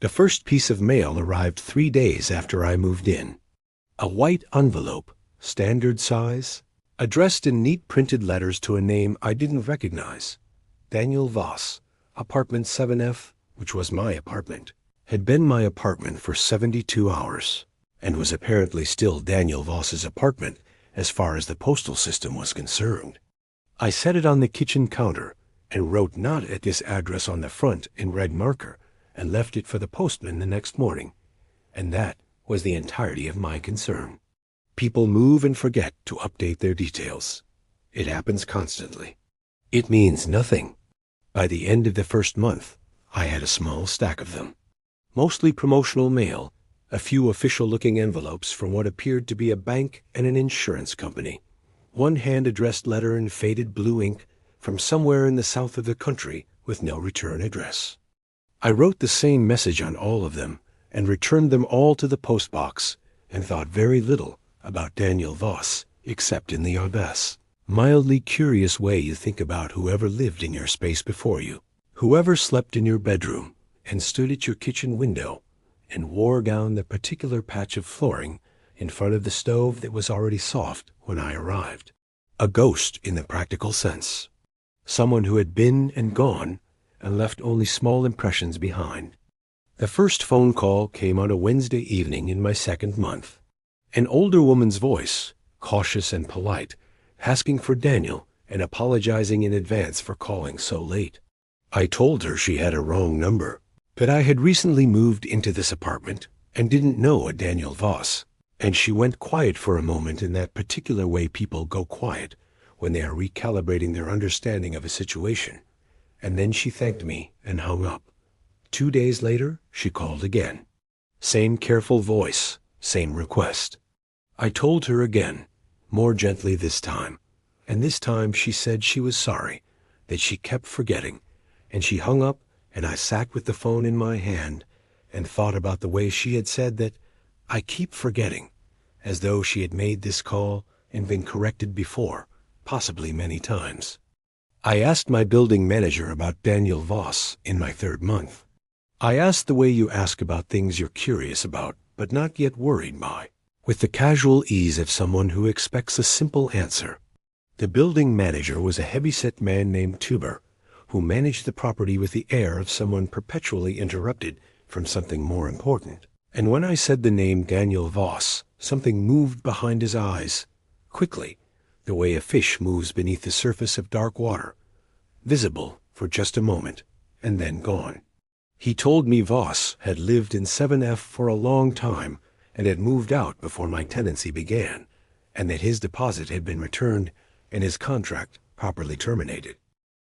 The first piece of mail arrived 3 days after I moved in. A white envelope, standard size, addressed in neat printed letters to a name I didn't recognize. Daniel Voss, apartment 7F, which was my apartment, had been my apartment for 72 hours, and was apparently still Daniel Voss's apartment as far as the postal system was concerned. I set it on the kitchen counter and wrote "not at this address" on the front in red marker and left it for the postman the next morning, and that was the entirety of my concern. People move and forget to update their details. It happens constantly. It means nothing. By the end of the first month, I had a small stack of them. Mostly promotional mail, a few official-looking envelopes from what appeared to be a bank and an insurance company, one hand-addressed letter in faded blue ink from somewhere in the south of the country with no return address. I wrote the same message on all of them and returned them all to the postbox and thought very little about Daniel Voss except in the audacious, mildly curious way you think about whoever lived in your space before you, whoever slept in your bedroom and stood at your kitchen window and wore down the particular patch of flooring in front of the stove that was already soft when I arrived. A ghost in the practical sense. Someone who had been and gone and left only small impressions behind. The first phone call came on a Wednesday evening in my second month. An older woman's voice, cautious and polite, asking for Daniel and apologizing in advance for calling so late. I told her she had a wrong number, that I had recently moved into this apartment and didn't know a Daniel Voss, and she went quiet for a moment in that particular way people go quiet when they are recalibrating their understanding of a situation, and then she thanked me and hung up. 2 days later, she called again. Same careful voice, same request. I told her again, more gently this time, and this time she said she was sorry, that she kept forgetting, and she hung up, and I sat with the phone in my hand and thought about the way she had said that I keep forgetting, as though she had made this call and been corrected before, possibly many times. I asked my building manager about Daniel Voss in my third month. I asked the way you ask about things you're curious about, but not yet worried by, with the casual ease of someone who expects a simple answer. The building manager was a heavy-set man named Tuber, who managed the property with the air of someone perpetually interrupted from something more important. And when I said the name Daniel Voss, something moved behind his eyes, quickly, the way a fish moves beneath the surface of dark water, visible for just a moment, and then gone. He told me Voss had lived in 7F for a long time and had moved out before my tenancy began, and that his deposit had been returned and his contract properly terminated.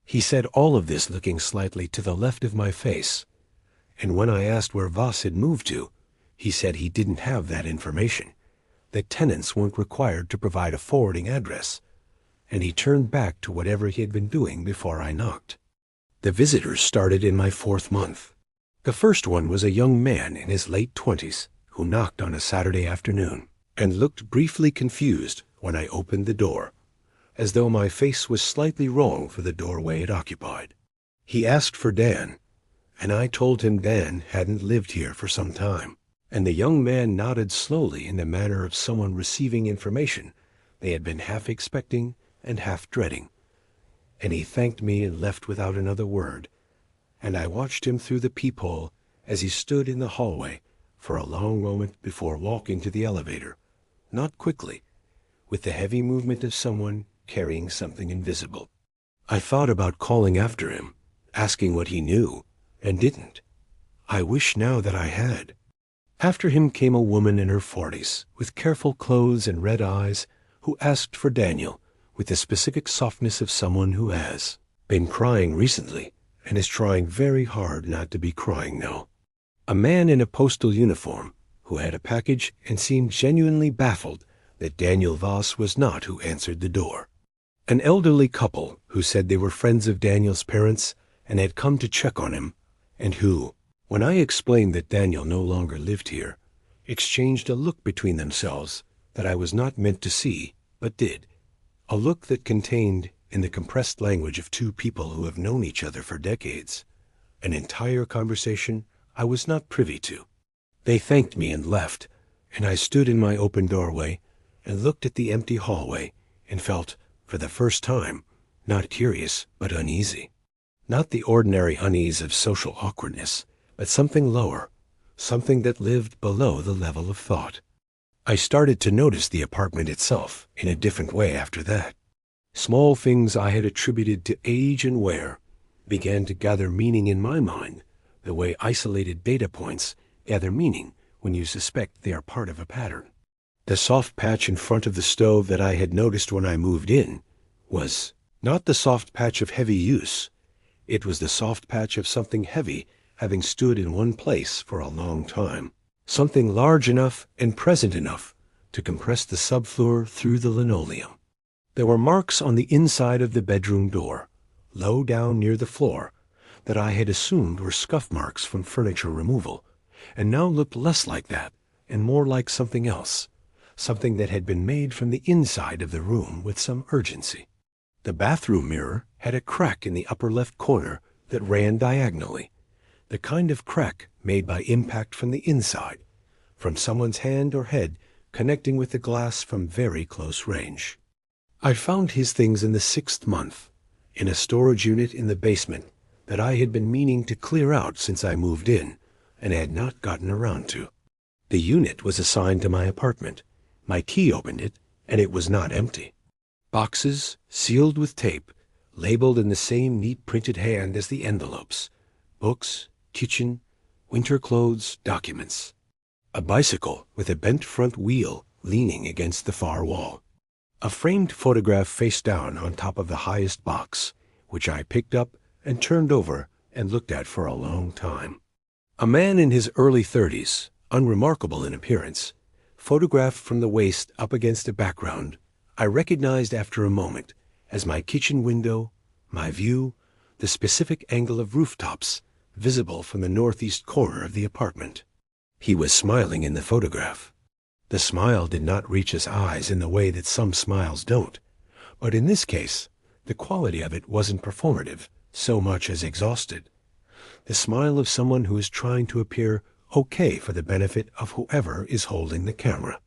He said all of this looking slightly to the left of my face, and when I asked where Voss had moved to, he said he didn't have that information, that tenants weren't required to provide a forwarding address, and he turned back to whatever he had been doing before I knocked. The visitors started in my fourth month. The first one was a young man in his late 20s who knocked on a Saturday afternoon and looked briefly confused when I opened the door, as though my face was slightly wrong for the doorway it occupied. He asked for Dan, and I told him Dan hadn't lived here for some time, and the young man nodded slowly in the manner of someone receiving information they had been half expecting and half dreading, and he thanked me and left without another word, and I watched him through the peephole as he stood in the hallway for a long moment before walking to the elevator, not quickly, with the heavy movement of someone carrying something invisible. I thought about calling after him, asking what he knew, and didn't. I wish now that I had. After him came a woman in her 40s, with careful clothes and red eyes, who asked for Daniel, with the specific softness of someone who has been crying recently and is trying very hard not to be crying now. A man in a postal uniform, who had a package and seemed genuinely baffled that Daniel Voss was not who answered the door. An elderly couple who said they were friends of Daniel's parents and had come to check on him, and who, when I explained that Daniel no longer lived here, exchanged a look between themselves that I was not meant to see, but did. A look that contained, in the compressed language of two people who have known each other for decades, an entire conversation I was not privy to. They thanked me and left, and I stood in my open doorway and looked at the empty hallway and felt, for the first time, not curious but uneasy. Not the ordinary unease of social awkwardness, but something lower, something that lived below the level of thought. I started to notice the apartment itself in a different way after that. Small things I had attributed to age and wear began to gather meaning in my mind, the way isolated data points gather meaning when you suspect they are part of a pattern. The soft patch in front of the stove that I had noticed when I moved in was not the soft patch of heavy use. It was the soft patch of something heavy having stood in one place for a long time, something large enough and present enough to compress the subfloor through the linoleum. There were marks on the inside of the bedroom door, low down near the floor, that I had assumed were scuff marks from furniture removal, and now looked less like that and more like something else, something that had been made from the inside of the room with some urgency. The bathroom mirror had a crack in the upper left corner that ran diagonally, the kind of crack made by impact from the inside, from someone's hand or head connecting with the glass from very close range. I found his things in the 6th month, in a storage unit in the basement that I had been meaning to clear out since I moved in, and had not gotten around to. The unit was assigned to my apartment. My key opened it, and it was not empty. Boxes, sealed with tape, labeled in the same neat printed hand as the envelopes. Books, kitchen, winter clothes, documents. A bicycle with a bent front wheel leaning against the far wall. A framed photograph face down on top of the highest box, which I picked up and turned over and looked at for a long time. A man in his early 30s, unremarkable in appearance, photographed from the waist up against a background I recognized after a moment as my kitchen window, my view, the specific angle of rooftops visible from the northeast corner of the apartment. He was smiling in the photograph. The smile did not reach his eyes in the way that some smiles don't, but in this case, the quality of it wasn't performative so much as exhausted. The smile of someone who is trying to appear okay for the benefit of whoever is holding the camera.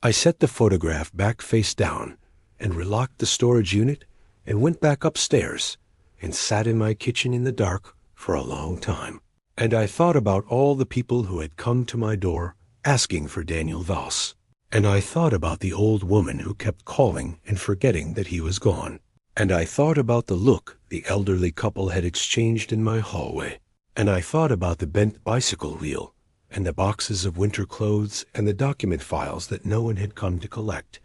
I set the photograph back face down and relocked the storage unit and went back upstairs and sat in my kitchen in the dark for a long time. And I thought about all the people who had come to my door asking for Daniel Voss. And I thought about the old woman who kept calling and forgetting that he was gone. And I thought about the look the elderly couple had exchanged in my hallway. And I thought about the bent bicycle wheel and the boxes of winter clothes and the document files that no one had come to collect.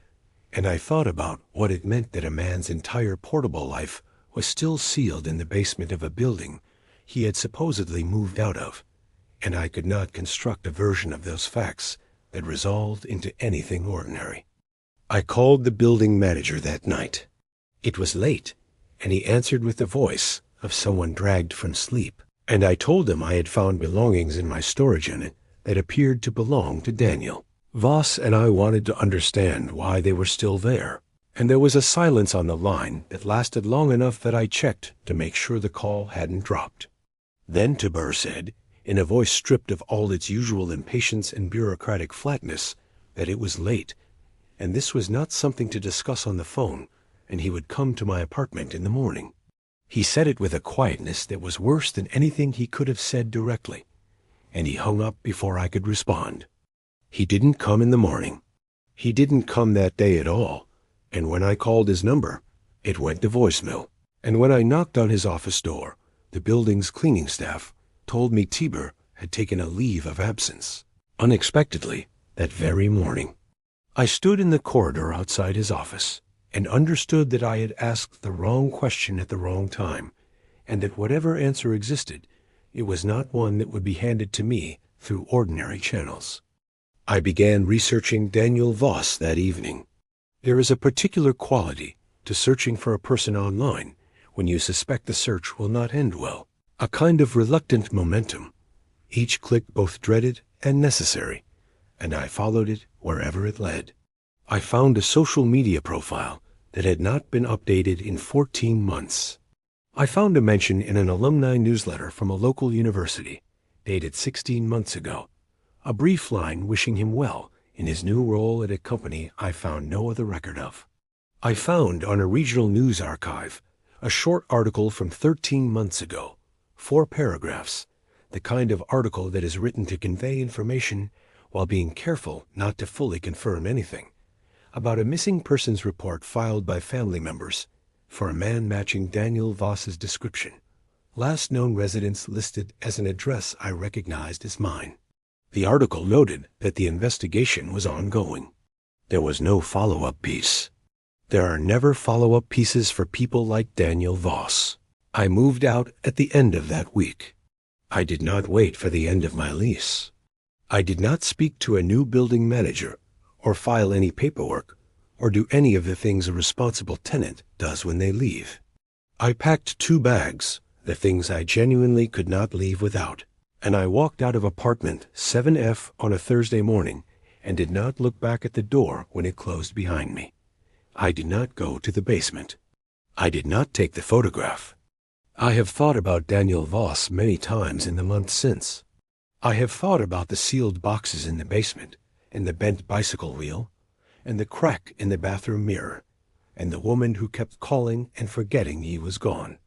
And I thought about what it meant that a man's entire portable life was still sealed in the basement of a building he had supposedly moved out of, and I could not construct a version of those facts that resolved into anything ordinary. I called the building manager that night. It was late, and he answered with the voice of someone dragged from sleep. And I told him I had found belongings in my storage unit that appeared to belong to Daniel. Voss and I wanted to understand why they were still there, and there was a silence on the line that lasted long enough that I checked to make sure the call hadn't dropped. Then Tabur said, in a voice stripped of all its usual impatience and bureaucratic flatness, that it was late, and this was not something to discuss on the phone, and he would come to my apartment in the morning. He said it with a quietness that was worse than anything he could have said directly, and he hung up before I could respond. He didn't come in the morning. He didn't come that day at all, and when I called his number, it went to voicemail. And when I knocked on his office door, the building's cleaning staff told me Tiber had taken a leave of absence, unexpectedly, that very morning. I stood in the corridor outside his office and understood that I had asked the wrong question at the wrong time, and that whatever answer existed, it was not one that would be handed to me through ordinary channels. I began researching Daniel Voss that evening. There is a particular quality to searching for a person online when you suspect the search will not end well, a kind of reluctant momentum, each click both dreaded and necessary, and I followed it wherever it led. I found a social media profile that had not been updated in 14 months. I found a mention in an alumni newsletter from a local university, dated 16 months ago. A brief line wishing him well in his new role at a company I found no other record of. I found on a regional news archive a short article from 13 months ago, 4 paragraphs, the kind of article that is written to convey information while being careful not to fully confirm anything, about a missing persons report filed by family members for a man matching Daniel Voss's description. Last known residence listed as an address I recognized as mine. The article noted that the investigation was ongoing. There was no follow-up piece. There are never follow-up pieces for people like Daniel Voss. I moved out at the end of that week. I did not wait for the end of my lease. I did not speak to a new building manager or file any paperwork or do any of the things a responsible tenant does when they leave. I packed 2 bags, the things I genuinely could not leave without, and I walked out of apartment 7F on a Thursday morning and did not look back at the door when it closed behind me. I did not go to the basement. I did not take the photograph. I have thought about Daniel Voss many times in the months since. I have thought about the sealed boxes in the basement, and the bent bicycle wheel, and the crack in the bathroom mirror, and the woman who kept calling and forgetting he was gone.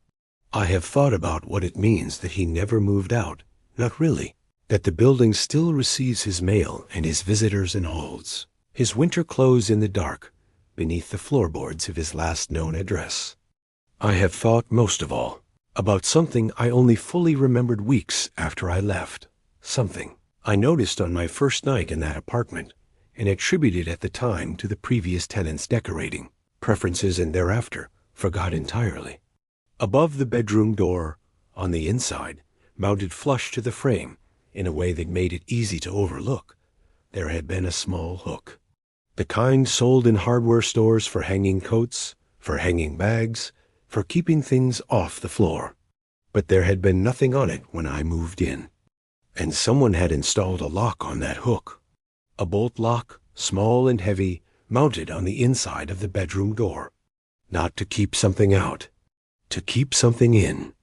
I have thought about what it means that he never moved out, not really, that the building still receives his mail and his visitors and holds his winter clothes in the dark beneath the floorboards of his last known address. I have thought most of all about something I only fully remembered weeks after I left, something I noticed on my first night in that apartment and attributed at the time to the previous tenant's decorating preferences and thereafter forgot entirely. Above the bedroom door, on the inside, mounted flush to the frame in a way that made it easy to overlook, there had been a small hook. The kind sold in hardware stores for hanging coats, for hanging bags, for keeping things off the floor. But there had been nothing on it when I moved in. And someone had installed a lock on that hook. A bolt lock, small and heavy, mounted on the inside of the bedroom door. Not to keep something out, to keep something in.